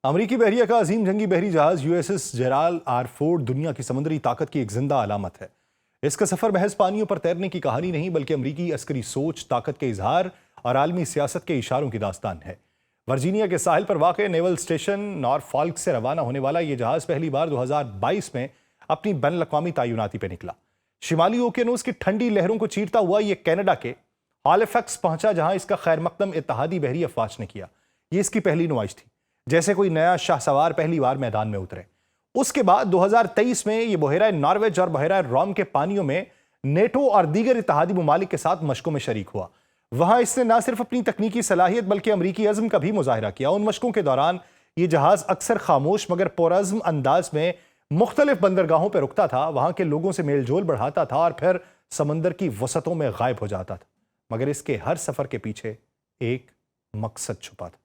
امریکی بحریہ کا عظیم جنگی بحری جہاز USS جیرالڈ آر فورڈ دنیا کی سمندری طاقت کی ایک زندہ علامت ہے۔ اس کا سفر محض پانیوں پر تیرنے کی کہانی نہیں بلکہ امریکی عسکری سوچ، طاقت کے اظہار اور عالمی سیاست کے اشاروں کی داستان ہے۔ ورجینیا کے ساحل پر واقع نیول اسٹیشن نارفالک سے روانہ ہونے والا یہ جہاز پہلی بار 2022 میں اپنی بین الاقوامی تعیناتی پہ نکلا۔ شمالی اوکینوس کی ٹھنڈی لہروں کو چیرتا ہوا یہ کینیڈا کے ہالیفیکس پہنچا، جہاں اس کا خیر مقدم اتحادی بحری افواج نے کیا۔ یہ اس کی پہلی نمائش تھی، جیسے کوئی نیا شاہ سوار پہلی بار میدان میں اترے۔ اس کے بعد 2023 میں یہ بحیرہ نارویج اور بحیرہ روم کے پانیوں میں نیٹو اور دیگر اتحادی ممالک کے ساتھ مشقوں میں شریک ہوا۔ وہاں اس نے نہ صرف اپنی تکنیکی صلاحیت بلکہ امریکی عزم کا بھی مظاہرہ کیا۔ ان مشقوں کے دوران یہ جہاز اکثر خاموش مگر پرعزم انداز میں مختلف بندرگاہوں پہ رکتا تھا، وہاں کے لوگوں سے میل جول بڑھاتا تھا اور پھر سمندر کی وسعتوں میں غائب ہو جاتا تھا۔ مگر اس کے ہر سفر کے پیچھے ایک مقصد چھپا تھا۔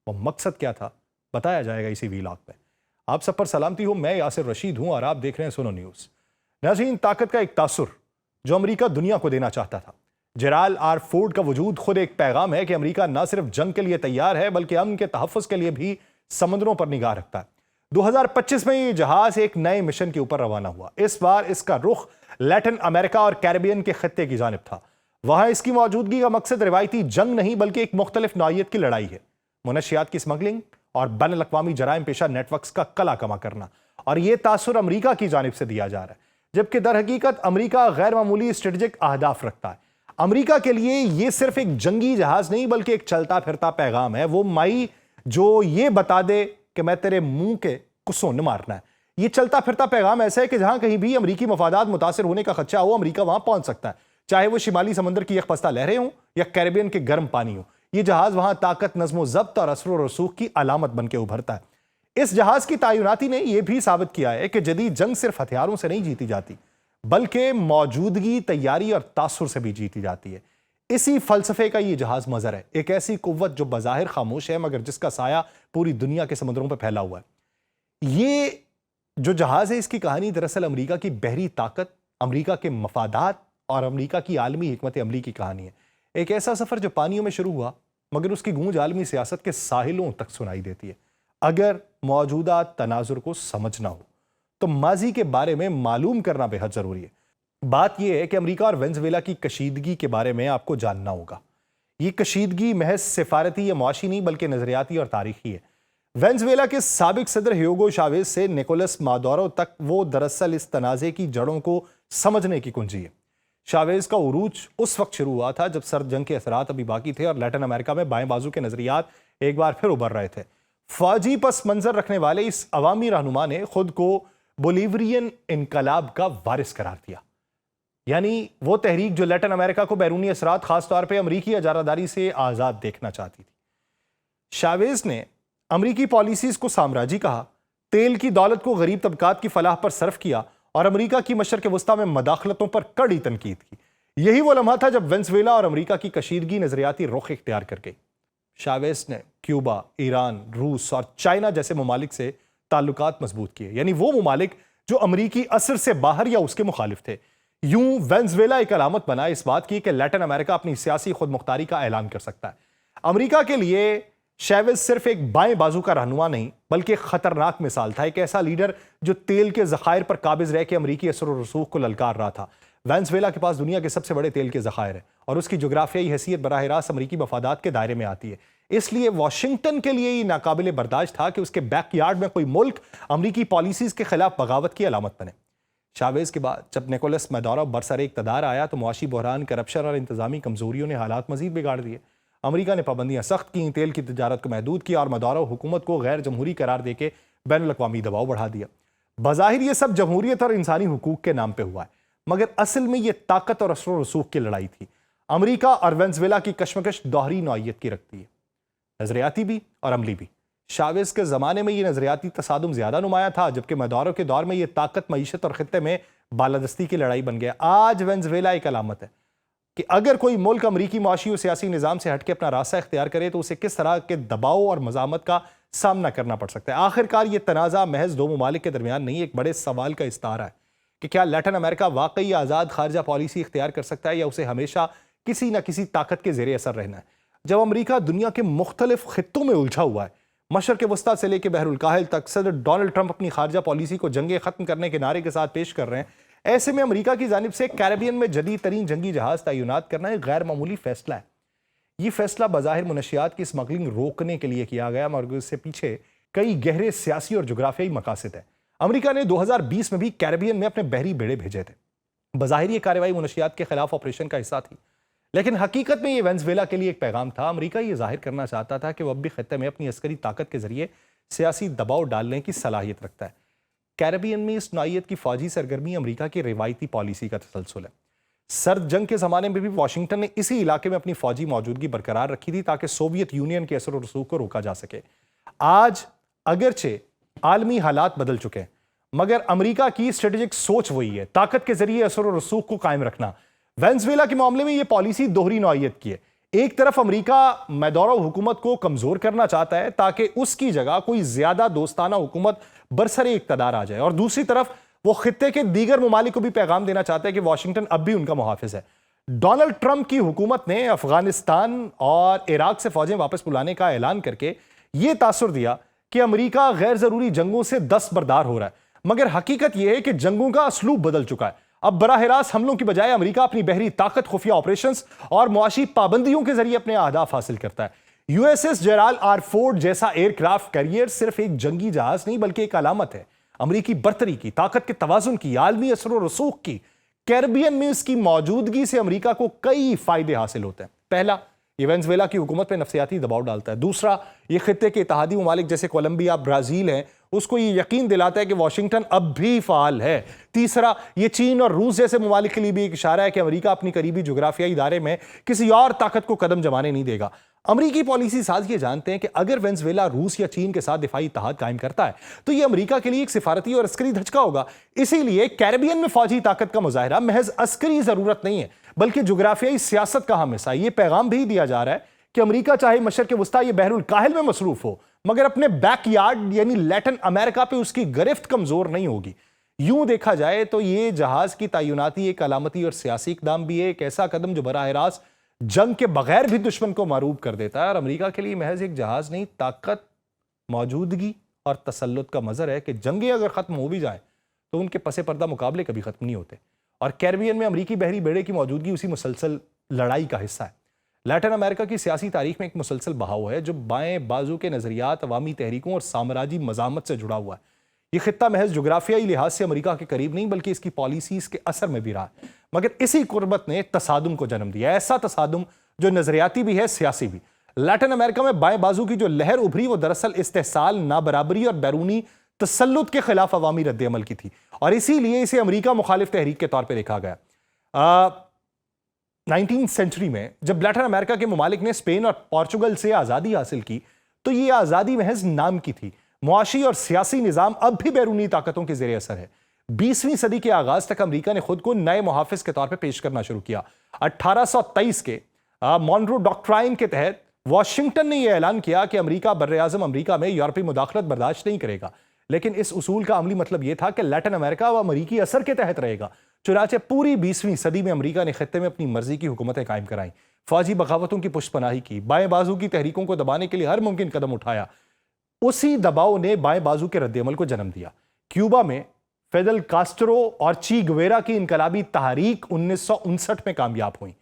وہ مقصد کیا تھا بتایا جائے گا اسی ویلاگ میں۔ آپ سب پر سلامتی ہو، میں یاسر رشید ہوں اور آپ دیکھ رہے ہیں سنو نیوز۔ ناظرین، طاقت کا ایک تاثر جو امریکہ دنیا کو دینا چاہتا تھا۔ جیرالڈ آر فورڈ کا وجود خود ایک پیغام ہے کہ امریکہ نہ صرف جنگ کے لیے تیار ہے بلکہ امن کے تحفظ کے لیے بھی سمندروں پر نگاہ رکھتا ہے۔ 2025 میں یہ جہاز ایک نئے مشن کے اوپر روانہ ہوا۔ اس بار اس کا رخ لیٹن امریکہ اور کیریبین کے خطے کی جانب تھا۔ وہاں اس کی موجودگی کا مقصد روایتی جنگ نہیں بلکہ ایک مختلف نوعیت کی لڑائی ہے، منشیات کی سمگلنگ اور بین الاقوامی جرائم پیشہ نیٹ ورکس کا کلا کما کرنا، اور یہ تاثر امریکہ کی جانب سے دیا جا رہا ہے، جبکہ در حقیقت امریکہ غیر معمولی اسٹریٹجک اہداف رکھتا ہے۔ امریکہ کے لیے یہ صرف ایک جنگی جہاز نہیں بلکہ ایک چلتا پھرتا پیغام ہے، وہ مائی جو یہ بتا دے کہ میں تیرے منہ کے کسوں نہ مارنا ہے۔ یہ چلتا پھرتا پیغام ایسا ہے کہ جہاں کہیں بھی امریکی مفادات متاثر ہونے کا خدشہ ہو، امریکہ وہاں پہنچ سکتا ہے، چاہے وہ شمالی سمندر کی یکپستہ لہریں ہوں یا کیریبین کے گرم پانی ہوں۔ یہ جہاز وہاں طاقت، نظم و ضبط اور اثر و رسوخ کی علامت بن کے ابھرتا ہے۔ اس جہاز کی تعیناتی نے یہ بھی ثابت کیا ہے کہ جدید جنگ صرف ہتھیاروں سے نہیں جیتی جاتی بلکہ موجودگی، تیاری اور تاثر سے بھی جیتی جاتی ہے۔ اسی فلسفے کا یہ جہاز مظہر ہے، ایک ایسی قوت جو بظاہر خاموش ہے مگر جس کا سایہ پوری دنیا کے سمندروں پہ پھیلا ہوا ہے۔ یہ جو جہاز ہے، اس کی کہانی دراصل امریکہ کی بحری طاقت، امریکہ کے مفادات اور امریکہ کی عالمی حکمت عملی کی کہانی ہے۔ ایک ایسا سفر جو پانیوں میں شروع ہوا مگر اس کی گونج عالمی سیاست کے ساحلوں تک سنائی دیتی ہے۔ اگر موجودہ تناظر کو سمجھنا ہو تو ماضی کے بارے میں معلوم کرنا بے حد ضروری ہے۔ بات یہ ہے کہ امریکہ اور وینزویلا کی کشیدگی کے بارے میں آپ کو جاننا ہوگا۔ یہ کشیدگی محض سفارتی یا معاشی نہیں بلکہ نظریاتی اور تاریخی ہے۔ وینزویلا کے سابق صدر ہیوگو شاویز سے نکولس مادورو تک، وہ دراصل اس تنازع کی جڑوں کو سمجھنے کی کنجی ہے۔ شاویز کا عروج اس وقت شروع ہوا تھا جب سرد جنگ کے اثرات ابھی باقی تھے اور لیٹن امریکہ میں بائیں بازو کے نظریات ایک بار پھر ابھر رہے تھے۔ فوجی پس منظر رکھنے والے اس عوامی رہنما نے خود کو بولیورین انقلاب کا وارث قرار دیا، یعنی وہ تحریک جو لیٹن امریکہ کو بیرونی اثرات، خاص طور پہ امریکی اجارہ داری سے آزاد دیکھنا چاہتی تھی۔ شاویز نے امریکی پالیسیز کو سامراجی کہا، تیل کی دولت کو غریب طبقات کی فلاح پر صرف کیا اور امریکہ کی مشرق وسطیٰ میں مداخلتوں پر کڑی تنقید کی۔ یہی وہ لمحہ تھا جب وینزویلا اور امریکہ کی کشیدگی نظریاتی رخ اختیار کر گئی۔ شاویز نے کیوبا، ایران، روس اور چائنا جیسے ممالک سے تعلقات مضبوط کیے، یعنی وہ ممالک جو امریکی اثر سے باہر یا اس کے مخالف تھے۔ یوں وینزویلا ایک علامت بنا اس بات کی کہ لیٹن امریکہ اپنی سیاسی خود مختاری کا اعلان کر سکتا ہے۔ امریکہ کے لیے شاویز صرف ایک بائیں بازو کا رہنما نہیں بلکہ خطرناک مثال تھا، ایک ایسا لیڈر جو تیل کے ذخائر پر قابض رہ کے امریکی اثر و رسوخ کو للکار رہا تھا۔ وینزویلا کے پاس دنیا کے سب سے بڑے تیل کے ذخائر ہیں اور اس کی جغرافیائی حیثیت براہ راست امریکی مفادات کے دائرے میں آتی ہے۔ اس لیے واشنگٹن کے لیے یہ ناقابل برداشت تھا کہ اس کے بیک یارڈ میں کوئی ملک امریکی پالیسیز کے خلاف بغاوت کی علامت بنے۔ شاویز کے بعد جب نکولس مادورو برسر اقتدار آیا تو معاشی بحران، کرپشن اور انتظامی کمزوریوں نے حالات مزید بگاڑ دیے۔ امریکہ نے پابندیاں سخت کیں، تیل کی تجارت کو محدود کیا اور مادورو حکومت کو غیر جمہوری قرار دے کے بین الاقوامی دباؤ بڑھا دیا۔ بظاہر یہ سب جمہوریت اور انسانی حقوق کے نام پہ ہوا ہے مگر اصل میں یہ طاقت اور اثر و رسوخ کی لڑائی تھی۔ امریکہ اور وینزویلا کی کشمکش دوہری نوعیت کی رکھتی ہے، نظریاتی بھی اور عملی بھی۔ شاویز کے زمانے میں یہ نظریاتی تصادم زیادہ نمایاں تھا جبکہ مادورو کے دور میں یہ طاقت، معیشت اور خطے میں بالادستی کی لڑائی بن گیا۔ آج وینزویلا ایک علامت ہے کہ اگر کوئی ملک امریکی معاشی و سیاسی نظام سے ہٹ کے اپنا راستہ اختیار کرے تو اسے کس طرح کے دباؤ اور مزاحمت کا سامنا کرنا پڑ سکتا ہے۔ آخرکار یہ تنازع محض دو ممالک کے درمیان نہیں، ایک بڑے سوال کا استعارہ ہے کہ کیا لیٹن امریکہ واقعی آزاد خارجہ پالیسی اختیار کر سکتا ہے یا اسے ہمیشہ کسی نہ کسی طاقت کے زیر اثر رہنا ہے۔ جب امریکہ دنیا کے مختلف خطوں میں الجھا ہوا ہے مشرق وسطیٰ سے لے کے بحر الکاہل تک صدر ڈونلڈ ٹرمپ اپنی خارجہ پالیسی کو جنگیں ختم کرنے کے نعرے کے ساتھ پیش کر رہے ہیں۔ ایسے میں امریکہ کی جانب سے کیریبین میں جدید ترین جنگی جہاز تعینات کرنا ایک غیر معمولی فیصلہ ہے۔ یہ فیصلہ بظاہر منشیات کی اسمگلنگ روکنے کے لیے کیا گیا، مگر اس سے پیچھے کئی گہرے سیاسی اور جغرافیائی مقاصد ہیں۔ امریکہ نے 2020 میں بھی کیریبین میں اپنے بحری بیڑے بھیجے تھے۔ بظاہر یہ کارروائی منشیات کے خلاف آپریشن کا حصہ تھی، لیکن حقیقت میں یہ وینزویلا کے لیے ایک پیغام تھا۔ امریکہ یہ ظاہر کرنا چاہتا تھا کہ وہ اب بھی خطے میں اپنی عسکری طاقت کے ذریعے سیاسی دباؤ ڈالنے کی صلاحیت رکھتا ہے۔ کیریبین میں اس نوعیت کی فوجی سرگرمی امریکہ کی روایتی پالیسی کا تسلسل ہے۔ سرد جنگ کے زمانے میں بھی واشنگٹن نے اسی علاقے میں اپنی فوجی موجودگی برقرار رکھی تھی تاکہ سوویت یونین کے اثر و رسوخ کو روکا جا سکے۔ آج اگرچہ عالمی حالات بدل چکے ہیں، مگر امریکہ کی اسٹریٹجک سوچ وہی ہے، طاقت کے ذریعے اثر و رسوخ کو قائم رکھنا۔ وینزویلا کے معاملے میں یہ پالیسی دوہری نوعیت کی ہے۔ ایک طرف امریکہ میدورو حکومت کو کمزور کرنا چاہتا ہے تاکہ اس کی جگہ کوئی زیادہ دوستانہ حکومت برسر اقتدار آ جائے، اور دوسری طرف وہ خطے کے دیگر ممالک کو بھی پیغام دینا چاہتا ہے کہ واشنگٹن اب بھی ان کا محافظ ہے۔ ڈونلڈ ٹرمپ کی حکومت نے افغانستان اور عراق سے فوجیں واپس بلانے کا اعلان کر کے یہ تاثر دیا کہ امریکہ غیر ضروری جنگوں سے دستبردار ہو رہا ہے، مگر حقیقت یہ ہے کہ جنگوں کا اسلوب بدل چکا ہے۔ اب براہ راست حملوں کی بجائے امریکہ اپنی بحری طاقت، خفیہ آپریشنز اور معاشی پابندیوں کے ذریعے اپنے اہداف حاصل کرتا ہے۔ U S S Gerald R Ford جیسا ایئر کرافٹ کیریئر صرف ایک جنگی جہاز نہیں بلکہ ایک علامت ہے امریکی برتری کی، طاقت کے توازن کی، عالمی اثر و رسوخ کی۔ کیریبین میں اس کی موجودگی سے امریکہ کو کئی فائدے حاصل ہوتے ہیں۔ پہلا، یہ وینزویلا کی حکومت پہ نفسیاتی دباؤ ڈالتا ہے۔ دوسرا، یہ خطے کے اتحادی ممالک جیسے کولمبیا، برازیل ہیں، اس کو یہ یقین دلاتا ہے کہ واشنگٹن اب بھی فعال ہے۔ تیسرا، یہ چین اور روس جیسے ممالک کے لیے بھی ایک اشارہ ہے کہ امریکہ اپنی قریبی جغرافیائی دائرے میں کسی اور طاقت کو قدم جمانے نہیں دے گا۔ امریکی پالیسی ساز یہ جانتے ہیں کہ اگر وینزویلا روس یا چین کے ساتھ دفاعی اتحاد قائم کرتا ہے تو یہ امریکہ کے لیے ایک سفارتی اور عسکری دھچکا ہوگا۔ اسی لیے کیریبین میں فوجی طاقت کا مظاہرہ محض عسکری ضرورت نہیں ہے بلکہ جغرافیائی سیاست کا اہم حصہ ہے۔ یہ پیغام بھی دیا جا رہا ہے کہ امریکہ چاہے مشرق وسطیٰ یہ بحر الکاہل میں مصروف ہو، مگر اپنے بیک یارڈ یعنی لیٹن امریکہ پہ اس کی گرفت کمزور نہیں ہوگی۔ یوں دیکھا جائے تو یہ جہاز کی تعیناتی ایک علامتی اور سیاسی اقدام بھی ہے، ایک ایسا قدم جو براہ راست جنگ کے بغیر بھی دشمن کو معروف کر دیتا ہے، اور امریکہ کے لیے محض ایک جہاز نہیں، طاقت، موجودگی اور تسلط کا مظہر ہے کہ جنگیں اگر ختم ہو بھی جائیں تو ان کے پس پردہ مقابلے کبھی ختم نہیں ہوتے، اور کیریبین میں امریکی بحری بیڑے کی موجودگی اسی مسلسل لڑائی کا حصہ ہے۔ لیٹن امریکہ کی سیاسی تاریخ میں ایک مسلسل بہاؤ ہے جو بائیں بازو کے نظریات، عوامی تحریکوں اور سامراجی مزاحمت سے جڑا ہوا ہے۔ یہ خطہ محض جغرافیائی لحاظ سے امریکہ کے قریب نہیں بلکہ اس کی پالیسیز کے اثر میں بھی رہا ہے، مگر اسی قربت نے تصادم کو جنم دیا، ایسا تصادم جو نظریاتی بھی ہے، سیاسی بھی۔ لیٹن امریکہ میں بائیں بازو کی جو لہر ابھری وہ دراصل استحصال، نابرابری اور بیرونی تسلط کے خلاف عوامی رد عمل کی تھی، اور اسی لیے اسے امریکہ مخالف تحریک کے طور پہ دیکھا گیا۔ 19 سینچری میں جب لیٹن امریکہ کے ممالک نے اسپین اور پورچگل سے آزادی حاصل کی تو یہ آزادی محض نام کی تھی۔ معاشی اور سیاسی نظام اب بھی بیرونی طاقتوں کے زیر اثر ہے۔ 20ویں صدی کے آغاز تک امریکہ نے خود کو نئے محافظ کے طور پہ پیش کرنا شروع کیا۔ 1823 کے مونرو ڈاکٹرائن کے تحت واشنگٹن نے یہ اعلان کیا کہ امریکہ بر اعظم امریکہ میں یورپی مداخلت برداشت نہیں کرے گا، لیکن اس اصول کا عملی مطلب یہ تھا کہ لیٹن امریکہ و امریکی اثر کے تحت رہے گا۔ چنانچہ پوری 20ویں صدی میں امریکہ نے خطے میں اپنی مرضی کی حکومتیں قائم کرائیں، فوجی بغاوتوں کی پشت پناہی کی، بائیں بازو کی تحریکوں کو دبانے کے لیے ہر ممکن قدم اٹھایا۔ اسی دباؤ نے بائیں بازو کے رد عمل کو جنم دیا۔ کیوبا میں فیدل کاسٹرو اور چی گویرا کی انقلابی تحریک 1959 میں کامیاب ہوئی۔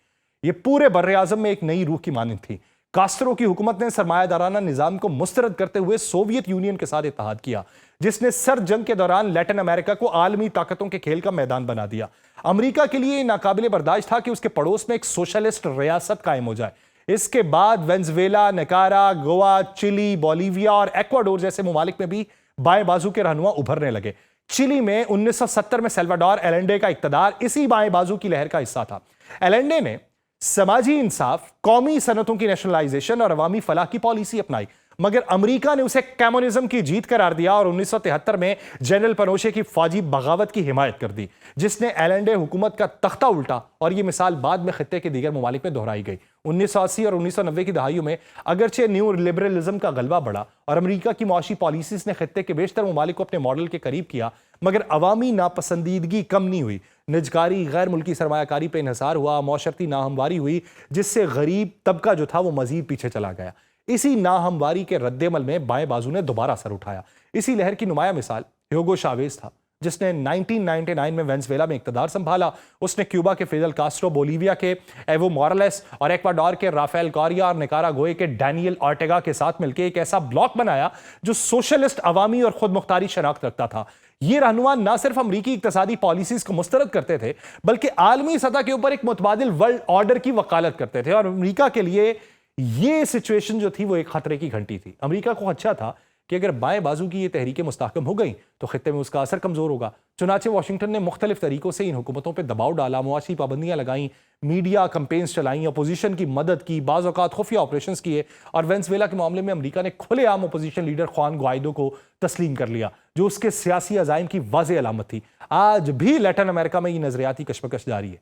یہ پورے بر اعظم میں ایک نئی روح کی مانند تھی۔ کاسٹرو کی حکومت نے سرمایہ دارانہ نظام کو مسترد کرتے ہوئے سوویت یونین کے ساتھ اتحاد کیا، جس نے سرد جنگ کے دوران لیٹن امریکہ کو عالمی طاقتوں کے کھیل کا میدان بنا دیا۔ امریکہ کے لیے ناقابل برداشت تھا کہ اس کے پڑوس میں ایک سوشلسٹ ریاست قائم ہو جائے۔ اس کے بعد وینزویلا، نکارا، گوا، چلی، بولیویا اور ایکواڈور جیسے ممالک میں بھی بائیں بازو کے رہنما ابھرنے لگے۔ چلی میں 1970 میں سیلواڈور ایلنڈے کا اقتدار اسی بائیں بازو کی لہر کا حصہ تھا۔ ایلنڈے نے سماجی انصاف، قومی صنعتوں کی نیشنلائزیشن اور عوامی فلاح کی پالیسی اپنائی، مگر امریکہ نے اسے کمیونزم کی جیت قرار دیا اور 1973 میں جنرل پنوشے کی فوجی بغاوت کی حمایت کر دی، جس نے ایلنڈے حکومت کا تختہ الٹا، اور یہ مثال بعد میں خطے کے دیگر ممالک میں دہرائی گئی۔ 1980 اور 1990 کی دہائیوں میں اگرچہ نیو لبرلزم کا غلبہ بڑھا اور امریکہ کی معاشی پالیسیز نے خطے کے بیشتر ممالک کو اپنے ماڈل کے قریب کیا، مگر عوامی ناپسندیدگی کم نہیں ہوئی۔ نجکاری، غیر ملکی سرمایہ کاری پہ انحصار ہوا، معاشرتی ناہمواری ہوئی، جس سے غریب طبقہ جو تھا وہ مزید پیچھے چلا گیا۔ اسی ناہمواری کے رد عمل میں بائیں بازو نے دوبارہ سر اٹھایا۔ اسی لہر کی نمایاں مثال ہیوگو شاویز تھا، جس نے 1999 میں وینزویلا میں اقتدار سنبھالا۔ اس نے کیوبا کے فیڈل کاسٹرو، بولیویا کے ایوو مورالس اور ایکواڈور کے رافیل کوریا اور نکاراگوئے کے ڈینیل آرٹیگا کے ساتھ مل کے ایک ایسا بلاک بنایا جو سوشلسٹ، عوامی اور خود مختاری شناخت رکھتا تھا۔ یہ رہنما نہ صرف امریکی اقتصادی پالیسیز کو مسترد کرتے تھے بلکہ عالمی سطح کے اوپر ایک متبادل ورلڈ آرڈر کی وکالت کرتے تھے، اور امریکہ کے لیے یہ سچویشن جو تھی وہ ایک خطرے کی گھنٹی تھی۔ امریکہ کو خدشہ تھا کہ اگر بائیں بازو کی یہ تحریکیں مستحکم ہو گئیں تو خطے میں اس کا اثر کمزور ہوگا۔ چنانچہ واشنگٹن نے مختلف طریقوں سے ان حکومتوں پہ دباؤ ڈالا، معاشی پابندیاں لگائیں، میڈیا کمپینز چلائیں، اپوزیشن کی مدد کی، بعض اوقات خفیہ آپریشنز کیے، اور وینزویلا کے معاملے میں امریکہ نے کھلے عام اپوزیشن لیڈر خوان گوائیڈو کو تسلیم کر لیا، جو اس کے سیاسی عزائم کی واضح علامت تھی۔ آج بھی لیٹن امریکہ میں یہ نظریاتی کشمکش جاری ہے۔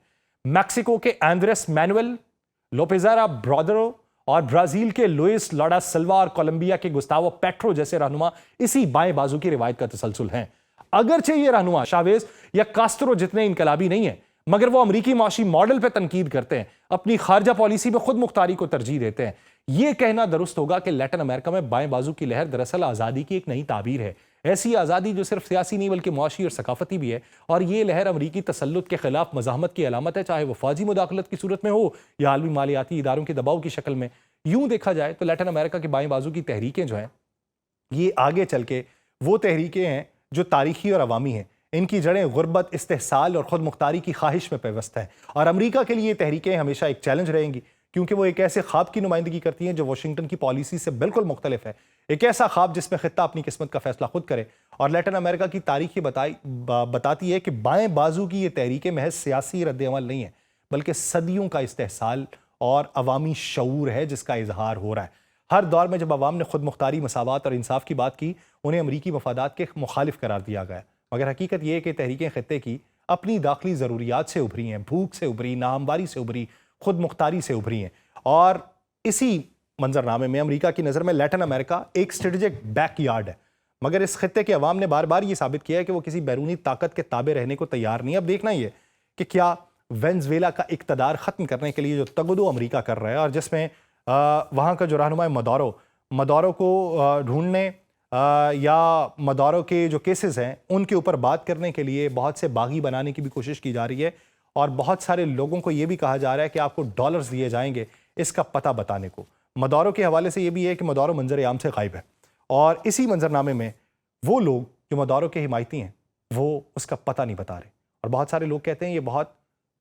میکسیکو کے ایندریس مینویل لوپیزارا برادرو اور برازیل کے لوئس لاڈا سلوا اور کولمبیا کے گستاوو پیٹرو جیسے رہنما اسی بائیں بازو کی روایت کا تسلسل ہیں۔ اگرچہ یہ رہنما شاویز یا کاسٹرو جتنے انقلابی نہیں ہیں، مگر وہ امریکی معاشی ماڈل پہ تنقید کرتے ہیں، اپنی خارجہ پالیسی میں خود مختاری کو ترجیح دیتے ہیں۔ یہ کہنا درست ہوگا کہ لیٹن امریکہ میں بائیں بازو کی لہر دراصل آزادی کی ایک نئی تعبیر ہے، ایسی آزادی جو صرف سیاسی نہیں بلکہ معاشی اور ثقافتی بھی ہے، اور یہ لہر امریکی تسلط کے خلاف مزاحمت کی علامت ہے، چاہے وہ فوجی مداخلت کی صورت میں ہو یا عالمی مالیاتی اداروں کے دباؤ کی شکل میں۔ یوں دیکھا جائے تو لیٹن امریکہ کی بائیں بازو کی تحریکیں جو ہیں یہ آگے چل کے وہ تحریکیں ہیں جو تاریخی اور عوامی ہیں، ان کی جڑیں غربت، استحصال اور خود مختاری کی خواہش میں پیوست ہیں، اور امریکہ کے لیے یہ تحریکیں ہمیشہ ایک چیلنج رہیں گی، کیونکہ وہ ایک ایسے خواب کی نمائندگی کرتی ہیں جو واشنگٹن کی پالیسی سے بالکل مختلف ہے، ایک ایسا خواب جس میں خطہ اپنی قسمت کا فیصلہ خود کرے۔ اور لیٹن امریکہ کی تاریخ بتاتی ہے کہ بائیں بازو کی یہ تحریکیں محض سیاسی رد عمل نہیں ہیں بلکہ صدیوں کا استحصال اور عوامی شعور ہے جس کا اظہار ہو رہا ہے۔ ہر دور میں جب عوام نے خود مختاری، مساوات اور انصاف کی بات کی، انہیں امریکی مفادات کے مخالف قرار دیا گیا، مگر حقیقت یہ ہے کہ تحریکیں خطے کی اپنی داخلی ضروریات سے ابھری ہیں، بھوک سے ابھری، ناہمواری سے ابھری، خود مختاری سے ابھری ہیں، اور اسی منظرنامے میں امریکہ کی نظر میں لیٹن امریکہ ایک اسٹریٹجک بیک یارڈ ہے، مگر اس خطے کے عوام نے بار بار یہ ثابت کیا ہے کہ وہ کسی بیرونی طاقت کے تابع رہنے کو تیار نہیں۔ اب دیکھنا یہ کہ کیا وینزویلا کا اقتدار ختم کرنے کے لیے جو تگدو امریکہ کر رہا ہے، اور جس میں وہاں کا جو رہنما مدورو کو ڈھونڈنے یا مدورو کے جو کیسز ہیں ان کے اوپر بات کرنے کے لیے بہت سے باغی بنانے کی بھی کوشش کی جا رہی ہے، اور بہت سارے لوگوں کو یہ بھی کہا جا رہا ہے کہ آپ کو ڈالرز دیے جائیں گے اس کا پتہ بتانے کو۔ مدورو کے حوالے سے یہ بھی ہے کہ مدورو منظر عام سے غائب ہے، اور اسی منظرنامے میں وہ لوگ جو مدورو کے حمایتی ہیں وہ اس کا پتہ نہیں بتا رہے، اور بہت سارے لوگ کہتے ہیں یہ بہت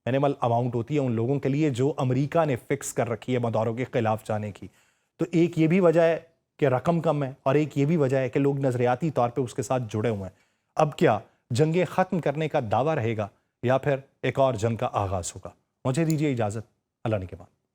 مینیمل اماؤنٹ ہوتی ہے ان لوگوں کے لیے جو امریکہ نے فکس کر رکھی ہے مدورو کے خلاف جانے کی۔ تو ایک یہ بھی وجہ ہے کہ رقم کم ہے، اور ایک یہ بھی وجہ ہے کہ لوگ نظریاتی طور پہ اس کے ساتھ جڑے ہوئے ہیں۔ اب کیا جنگیں ختم کرنے کا دعویٰ رہے گا یا پھر ایک اور جنگ کا آغاز ہوگا؟ مجھے دیجیے اجازت، اللہ نگہبان۔